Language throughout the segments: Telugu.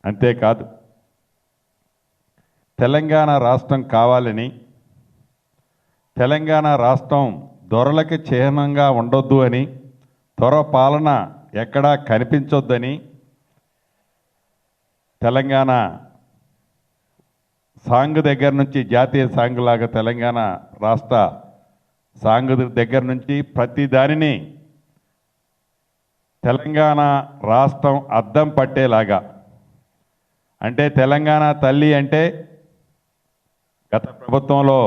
అంతేకాదు తెలంగాణ రాష్ట్రం కావాలని, తెలంగాణ రాష్ట్రం దొరలకి చిహ్నంగా ఉండొద్దు అని, దొర పాలన ఎక్కడా కనిపించొద్దని తెలంగాణ సాంగ్ దగ్గర నుంచి జాతీయ సాంగ్ లాగా తెలంగాణ రాష్ట్ర సాంగ్ దగ్గర నుంచి ప్రతి దానిని తెలంగాణ రాష్ట్రం అద్దం పట్టేలాగా, అంటే తెలంగాణ తల్లి అంటే గత ప్రభుత్వంలో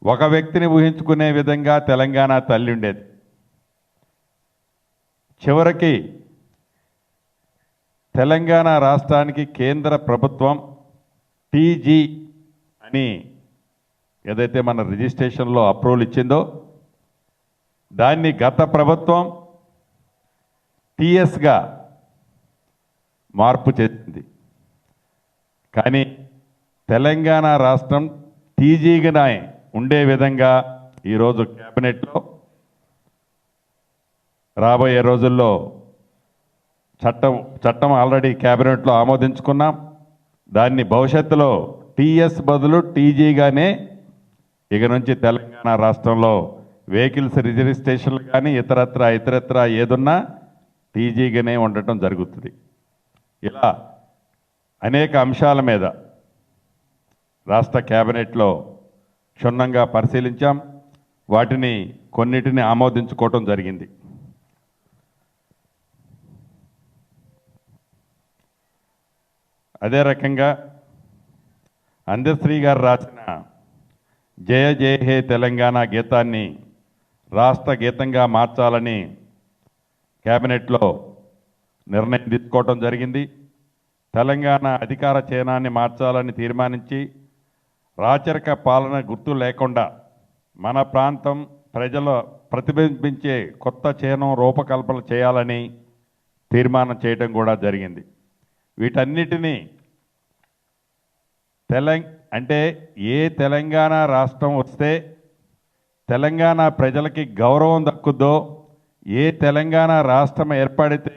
ఒక వ్యక్తిని ఊహించుకునే విధంగా తెలంగాణ తల్లి ఉండేది. చివరికి తెలంగాణ రాష్ట్రానికి కేంద్ర ప్రభుత్వం టీజీ అని ఏదైతే మన రిజిస్ట్రేషన్లో అప్రూవల్ ఇచ్చిందో దాన్ని గత ప్రభుత్వం టీఎస్గా మార్పు చేసింది. కానీ తెలంగాణ రాష్ట్రం టీజీగా ఉండే విధంగా ఈరోజు క్యాబినెట్లో రాబోయే రోజుల్లో చట్టం ఆల్రెడీ క్యాబినెట్లో ఆమోదించుకున్నాం. దాన్ని భవిష్యత్తులో టీఎస్ బదులు టీజీగానే ఇక నుంచి తెలంగాణ రాష్ట్రంలో వెహికల్స్ రిజిస్ట్రేషన్లు కానీ ఇతరత్ర ఏదున్నా టీజీగానే ఉండటం జరుగుతుంది. ఇలా అనేక అంశాల మీద రాష్ట్ర క్యాబినెట్లో క్షుణ్ణంగా పరిశీలించాం. వాటిని కొన్నిటిని ఆమోదించుకోవటం జరిగింది. అదే రకంగా అందశ్రీ గారు రాసిన జయ జయ హే తెలంగాణ గీతాన్ని రాష్ట్ర గీతంగా మార్చాలని క్యాబినెట్లో నిర్ణయం తీసుకోవటం జరిగింది. తెలంగాణ అధికార చిహ్నాన్ని మార్చాలని తీర్మానించి రాచరిక పాలన గుర్తు లేకుండా మన ప్రాంతం ప్రజలు ప్రతిబింబించే కొత్త చిహ్నం రూపకల్పన చేయాలని తీర్మానం చేయడం కూడా జరిగింది. వీటన్నిటినీ అంటే ఏ తెలంగాణ రాష్ట్రం వస్తే తెలంగాణ ప్రజలకి గౌరవం దక్కుద్దో, ఏ తెలంగాణ రాష్ట్రం ఏర్పడితే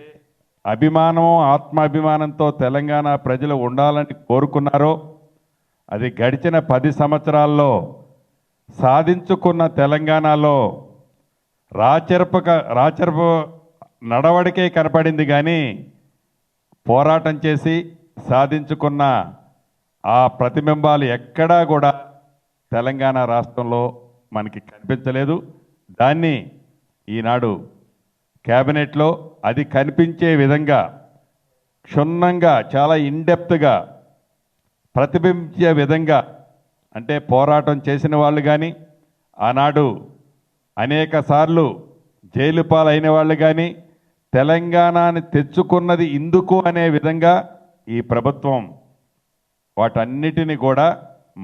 అభిమానం ఆత్మాభిమానంతో తెలంగాణ ప్రజలు ఉండాలని కోరుకున్నారో అది గడిచిన 10 సంవత్సరాల్లో సాధించుకున్న తెలంగాణలో రాచరపు నడవడికే కనపడింది. కానీ పోరాటం చేసి సాధించుకున్న ఆ ప్రతిబింబాలు ఎక్కడా కూడా తెలంగాణ రాష్ట్రంలో మనకి కనిపించలేదు. దాన్ని ఈనాడు క్యాబినెట్లో అది కనిపించే విధంగా క్షుణ్ణంగా చాలా ఇన్డెప్త్గా ప్రతిబింబించే విధంగా, అంటే పోరాటం చేసిన వాళ్ళు కానీ ఆనాడు అనేక సార్లు జైలు పాలైన వాళ్ళు కానీ తెలంగాణని తెచ్చుకున్నది ఇందుకు అనే విధంగా ఈ ప్రభుత్వం వాటన్నిటిని కూడా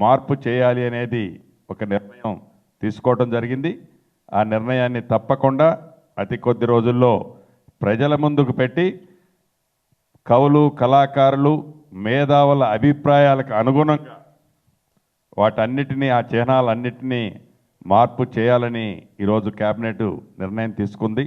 మార్పు చేయాలి అనేది ఒక నిర్ణయం తీసుకోవడం జరిగింది. ఆ నిర్ణయాన్ని తప్పకుండా అతి కొద్ది రోజుల్లో ప్రజల ముందుకు పెట్టి కవులు కళాకారులు మేధావుల అభిప్రాయాలకు అనుగుణంగా వాటన్నిటినీ ఆ చిహ్నాలన్నిటినీ మార్పు చేయాలని ఈరోజు కేబినెట్ నిర్ణయం తీసుకుంది.